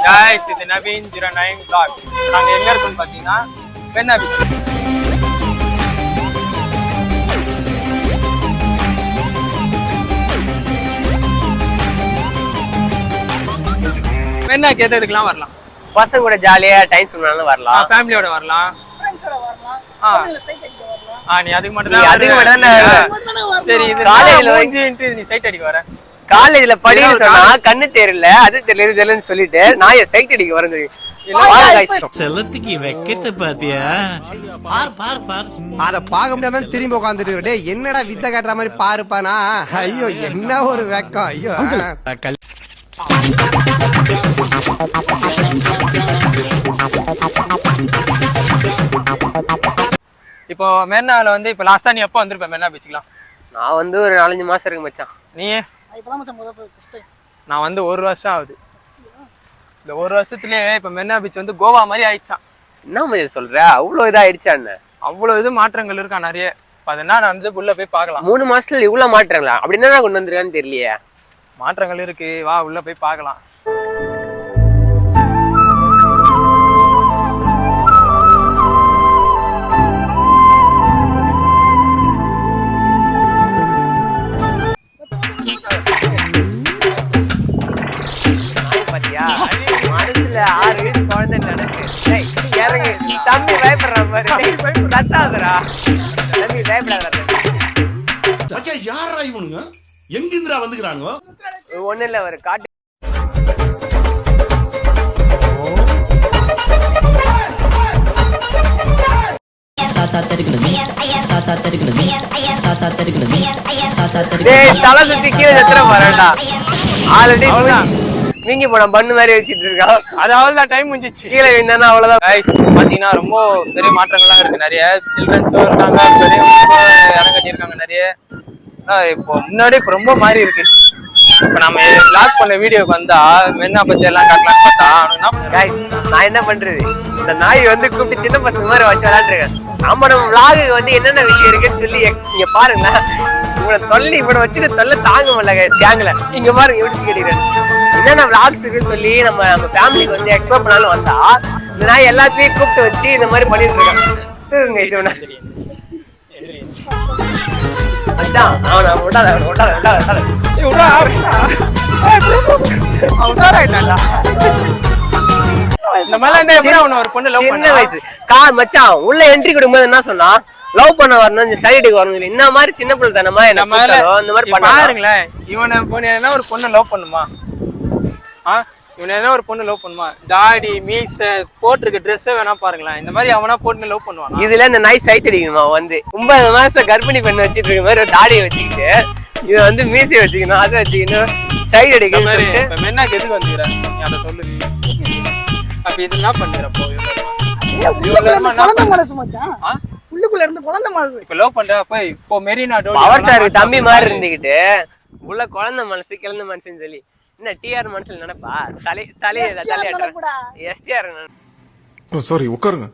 guys, இது Naveen 09 vlog. நாங்க எங்க இருக்கோம்னு பாத்தீங்கன்னா மெரினா பீச். மெரினாக்கு எதுக்கெல்லாம் வரலாம்? பசங்க கூட ஜாலியா டைம் ஸ்பெண்ட் வரலாம், ஃபேமிலியோட வரலாம், ஃப்ரெண்ட்ஸோட வரலாம், சைட் அடிக்க வரலாம். நீ அதுக்கு மட்டும் தான். சரி, இது காலேஜ்ல வந்து நீ சைட் அடிக்க வர. காலேஜ்ல படிக்க சொன்னா கண்ணு தெரியல, அது தெரியலன்னு சொல்லிட்டு நான் என் சைட் அடிக்க வரேன். செல்லத்துக்கு வெக்கத்தை பாத்தியா? அத பாக்க முடியாம திரும்பி உட்காந்துட்டு என்னடா வித்த காட்டுற மாதிரி பாருப்பானா. ஐயோ என்ன ஒரு வெக்கம். ஐயோ இப்போ மெரினால வந்து இப்போ லாஸ்டா நீ எப்போ வந்திருப்ப மெரினா பீச்சுக்கலாம்? நான் வந்து ஒரு 4-5 மாசம் இருக்கு மச்சான். நீ? இப்பதான் மச்சான் ஃபர்ஸ்ட் டைம். நான் வந்து 1 வருஷம் ஆகுது. இந்த 1 வருஷத்துலயே இப்போ மெரினா பீச் வந்து கோவா மாதிரி ஆயிடுச்சான். என்ன மச்சான் சொல்ற? அவ்வளவு இதாயிடுச்சான்னு? அவ்வளவு இது மாற்றங்கள் இருக்கா நிறைய. அதனால நான் வந்து உள்ள போய் பார்க்கலாம். 3 மாசத்துல இவ்வளவு மாற்றங்களா? அப்படி என்ன கொண்டு வந்திருக்கான்னு தெரியலையே. மாற்றங்கள் இருக்கு, வா உள்ள போய் பார்க்கலாம். பாத்தியா, மனசுல 6 வயசு குழந்தை நடக்கு. இறங்கு தம்பி, பயப்படுற மாதிரி கத்தாதரா தம்பி, பயப்படாத. யாரா இவனுங்க? எங்கிந்திரா வந்துக்கிறானுங்க? ஒண்ணு இல்ல, ஒரு காட்டு தலை சுத்தி கீழே எத்தனை வரண்டா. ஆல்ரெடி வீங்கி போன பண்ணு மாதிரி வச்சுட்டு இருக்கான். அது அவ்வளவுதான், டைம் முடிஞ்சிச்சு. கீழே விழுந்தானா அவ்வளவுதான். பாத்தீங்கன்னா ரொம்ப பெரிய மாற்றங்கள்லாம் இருக்கு. நிறைய சில்ட்ரன்ஸும் இருக்காங்க, பெரியவங்க இடம் கட்டியிருக்காங்க நிறைய. இப்போ முன்னாடி இப்போ ரொம்ப மாறி இருக்கு. இப்ப நம்ம லாக் பண்ண வீடியோக்கு வந்தா மெரினா பத்தி எல்லாம் காட்டலாம்னு பார்த்தா நான் என்ன பண்றது, இந்த நாய் வந்து கூப்பிட்டு சின்ன பசங்க மாதிரி வச்சு விளையாண்டுருக்கேன். நம்ம விளாகுக்கு வந்து என்னென்ன விஷயம் இருக்குன்னு சொல்லி இங்க பாருங்களேன். இவனை தொல்லை இவனை வச்சுட்டு தொல்லை தாங்க முடியல கேங்ல. இங்க பாருங்க எப்படி கேட்டுக்கிறேன். என்னென்ன விளாக்ஸ் இருக்குன்னு சொல்லி நம்ம ஃபேமிலிக்கு வந்து எக்ஸ்ப்ளோர் பண்ணாலும் வந்தா இந்த நாய் எல்லாத்தையும் கூப்பிட்டு வச்சு இந்த மாதிரி பண்ணிட்டு இருக்கான். மச்சான் உள்ள என்ட்ரி கொடுக்கும்போது என்ன சொன்னா, லவ் பண்ண வரணும், சைடுக்கு வரணும். இந்த மாதிரி சின்ன பிள்ளை தானமா இந்த மாதிரி பாருங்களேன். இவனை ஒரு பொண்ணு லவ் பண்ணுமா? இவனை என்ன ஒரு பொண்ணு லவ் பண்ணுமா? தாடி மீச போட்டிருக்க ட்ரெஸ் வேணா பாருங்களேன். இந்த மாதிரி அவனா போட்டு லவ் பண்ணுவான். இதுல இந்த நாய் சைட் அடிக்கணுமா? வந்து 9 மாசம் கர்ப்பிணி பெண்ணு வச்சுட்டு இருக்க மாதிரி ஒரு தாடியை வச்சுக்கிட்டு இதை வந்து மீசையை வச்சுக்கணும், அதை வச்சுக்கணும், சைடு அடிக்கணும். மெரினாக்கு எதுக்கு வந்துக்கிறேன் அதை சொல்லு. அப்ப இது என்ன பண்ணுறப்போ உள்ளுக்குள்ள இருந்து குழந்தை மனசு இப்ப லவ் பண்ற போய் இப்போ மெரினா அவர் சார் தம்பி மாதிரி இருந்துகிட்டு உள்ள குழந்தை மனசு கிழந்த மனசுன்னு சொல்லி என்ன டிஆர் மனசுல நினைப்பா எஸ்டிஆர். சாரி உட்காருங்க.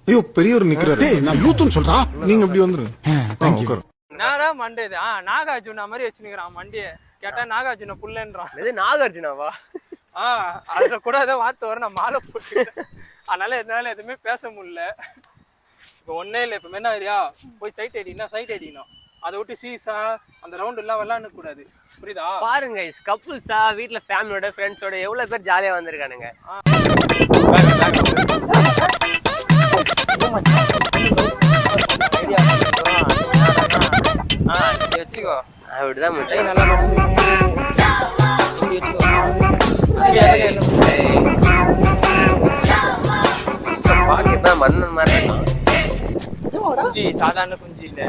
ஐயோ பெரியவர் நிக்கிறாரு. நான் யூத்னு சொல்றா, நீங்க அப்படி வந்துருங்க. நானா மண்டேது நாகார்ஜுனா மாதிரி வச்சுக்கிறான் மண்டிய. கேட்டா நாகார்ஜுனா புள்ளன்றான். இது நாகார்ஜுனாவா? அதுல கூட ஏதோ வார்த்தை வர நான் மாலை போட்டுக்கிட்டேன். அதனால என்னால எதுவுமே பேச முடியல. இப்ப ஒன்னே இல்லை, இப்ப என்ன ஏரியா போய் சைட் அடினா சைட் அடிக்கணும். அதை விட்டு சீசா அந்த ரவுண்ட் எல்லாம் விளையாட கூடாது, புரியுதா? பாருங்க கப்புள்ஸா வீட்டுல ஃபேமிலியோட ஃப்ரெண்ட்ஸோட எவ்வளவு பேர் ஜாலியா வந்திருக்கானுங்க. வச்சுக்கோ அப்படிதான் பாக்கிதான் மன்னன் மாதிரி குஞ்சி, சாதாரண குஞ்சி இல்ல.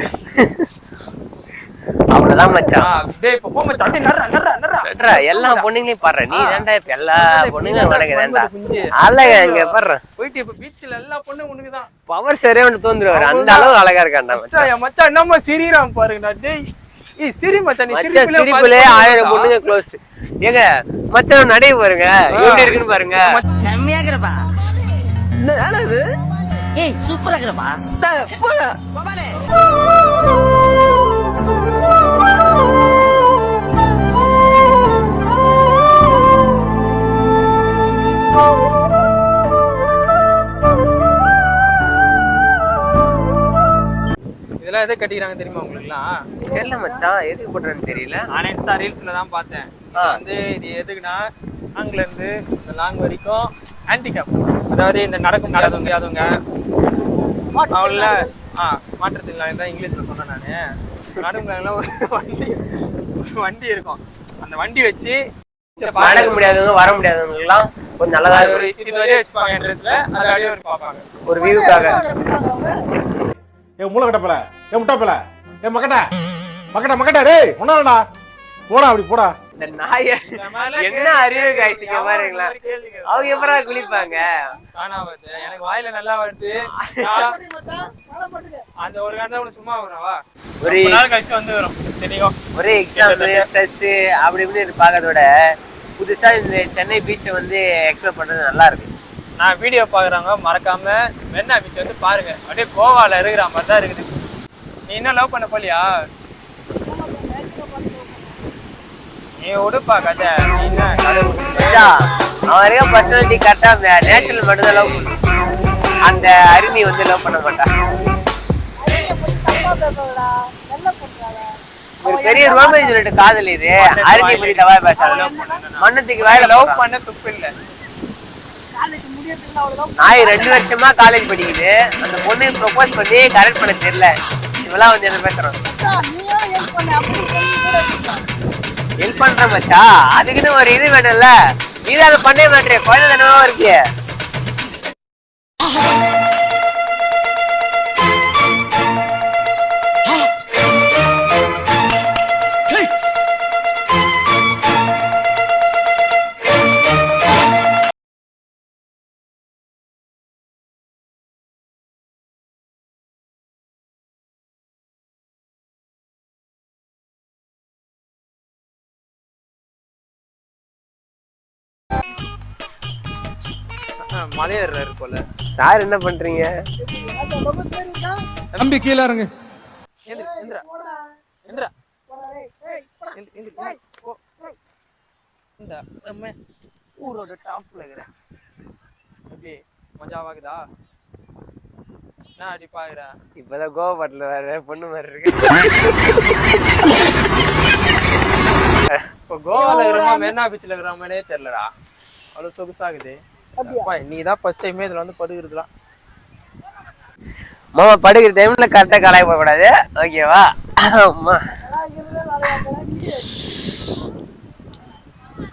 அவ்வளவுதான் மச்சான். எல்லா எல்லா பொண்ணுங்களையும் பாடுற நீ தான்டா. இப்ப எல்லா பொண்ணுங்களும் நடக்குதான்டா. அழகா இங்க பாடுற போயிட்டு இப்ப பீச்ல எல்லா பொண்ணும் உனக்குதான். பவர் சரியா ஒன்று தோந்துருவாரு, அந்த அளவு அழகா இருக்கான்டா மச்சான். மச்சான் என்னமா சிரிக்கிறான் பாருங்கடா. டேய் சிரி மச்சான், நீ சிரிப்புலே 1000 பொண்ணுங்க க்ளோஸ். ஏங்க மச்சான் நடைய பாருங்க எப்படி இருக்குன்னு பாருங்க. செம்மையா இருக்கிறப்பா. என்னது? ஏய் சூப்பரா இருக்கிறப்பா. எல்லாம் எதை கட்டிக்கிறாங்க தெரியுமா உங்களுக்குலாம்? தெரியல மச்சான், எதுக்கு போட்டுறேன்னு தெரியல. நான் இன்ஸ்டா ரீல்ஸ்ல தான் பார்த்தேன். வந்து இது எதுக்குன்னா லாங்ல இருந்து இந்த லாங் வரைக்கும் ஹேண்டிகேப், அதாவது இந்த நடக்க முடியாதவங்க அவங்கள மாற்றத்தினால தான் இங்கிலீஷ்ல சொன்னேன் நான். நடுவுங்கலாம் ஒரு வண்டி இருக்கும், அந்த வண்டி வச்சு நடக்க முடியாதவங்க வர முடியாதவங்கலாம் கொஞ்சம் நல்லதா இது வரையும் வச்சுப்பாங்க என்ட்ரன்ஸ்ல. அதை அப்படியே பார்ப்பாங்க ஒரு வியூக்காக. ஏ மூளை கட்டப்பல, ஏ முட்டாப்பல, ஏ மக்கட்ட டேய் ஒன்னாடா போடா, அப்படி போடா. இந்த நாய என்ன அறிவு காய்ச்சிங்க பாருங்களா, அவங்க எப்படா குளிப்பாங்க? எனக்கு வாயில நல்லா வருது. அந்த ஒரு கண்டா உனக்கு சும்மா வரவா ஒரு நாள் கழிச்சு வந்து வரும் தெரியும். ஒரே எக்ஸாம் ஸ்ட்ரெஸ் அப்படி இப்படி பார்க்கறதோட புதுசா இந்த சென்னை பீச்சை வந்து எக்ஸ்ப்ளோர் பண்றது நல்லா இருக்கு. நான் வீடியோ பாக்குறவங்க மறக்காம மெரினா பீச் வந்து பாருங்க. அப்படியே கோவால இருக்கிற மாதிரி தான் இருக்குது. நீ இன்னும் லவ் பண்ண போலியா? நீ உடுப்பா கதை. நீ என்ன கதை அவன் பர்சனாலிட்டி கரெக்டா நேச்சுரல் மட்டும் தான் லவ் பண்ணும். அந்த அருணி வந்து லவ் பண்ண மாட்டான். ஒரு பெரிய ரோமேஜ் சொல்லிட்டு காதல் இது. அருணி பத்தி தவா பேசாத, மண்ணத்துக்கு வாயில லவ் பண்ண துப்பு இல்லை. நாய் 2 வருஷமா காலேஜ் படிக்குது, அந்த பொண்ணு ப்ரொபோஸ் பண்ணி கரெக்ட் பண்ண தெரியல. இவெல்லாம் வந்து என்ன பேசுறோம்? ஹெல்ப் பண்ற மச்சா, அதுக்குன்னு ஒரு இது வேணும்ல. நீ அதை பண்ணவே மாட்டேன், குழந்தை தானவா இருக்கு. மலையேறாரு போல. சார் என்ன பண்றீங்க? தம்பி கீழே இருங்க. ஊரோட டாப்ல இருக்கிறேன். அப்படி மஜாவாகுதா? நான் அப்படி பாக்குறேன். இப்பதான் கோவப்பட்டில வேற பொண்ணு மாதிரி இருக்கு. இப்போ கோவால இருக்கிறோமா மெரினா பீச்ல இருக்கிறோமானே தெரியலடா, அவ்வளவு சொகுசாகுது. நீ தான் ஃபர்ஸ்ட் டைம் இதுல வந்து படுகிறதுலாம். மாமா படுக்கிற டைம்ல கரெக்டா கடாய் போக கூடாது, ஓகேவா? அம்மா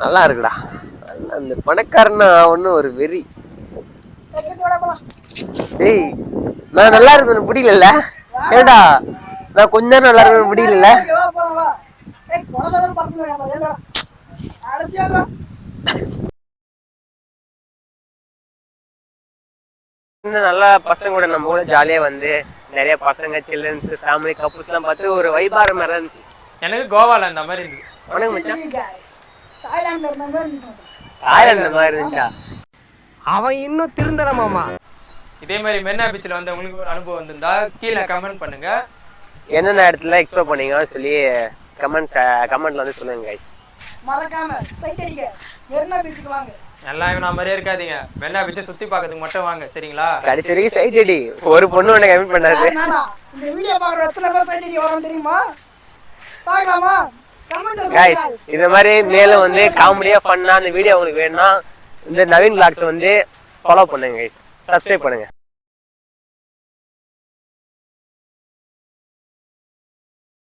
நல்லா இருக்குடா. அந்த பணக்காரனா ஒண்ணு ஒரு வெறி. டேய் நான் நல்லா இருக்கணும் பிடிக்கல. ஏடா நான் கொஞ்ச நேரம் நல்லா இருக்கணும் பிடிக்கல. இன்னும் நல்லா பசங்க கூட நம்ம கூட ஜாலியா வந்து நிறைய பசங்க சில்ட்ரன்ஸ் ஃபேமிலி கப்புள்ஸ் எல்லாம் பார்த்து ஒரு வைபார மாதிரி இருந்துச்சு. எனக்கு கோவால இந்த மாதிரி இருந்துச்சு. உனக்கு மச்சான் தாய்லாந்து தாய்லாந்து மாதிரி இருந்துச்சா? அவன் இன்னும் திருந்தல மாமா. இதே மாதிரி மெரினா பீச்ல வந்து உங்களுக்கு ஒரு அனுபவம் வந்திருந்தா கீழே கமெண்ட் பண்ணுங்க. என்னென்ன இடத்துல எக்ஸ்ப்ளோர் பண்ணீங்க சொல்லி கமெண்ட்ல வந்து சொல்லுங்க கைஸ். மறக்காம சைட் அடிக்க மெரினா பீச்சுக்கு வாங்க. எல்லாம் நான் மாதிரியே இருக்காதீங்க, மெரினா பீச்சை சுத்தி பார்க்கறதுக்கு மட்டும் வாங்க சரிங்களா? கடைசி வரைக்கும் சைட் அடி. ஒரு பொண்ணு உன்னை கமெண்ட் பண்ணாது. இந்த வீடியோ பாக்குற எத்தனை பேர் சைட் அடி வரோம் தெரியுமா? பாக்கலாமா? கைஸ் இந்த மாதிரி மேலும் வந்து காமெடியா ஃபன்னா அந்த வீடியோ உங்களுக்கு வேணும்னா இந்த நவீன் vlogs வந்து ஃபாலோ பண்ணுங்க கைஸ், சப்ஸ்கிரைப் பண்ணுங்க.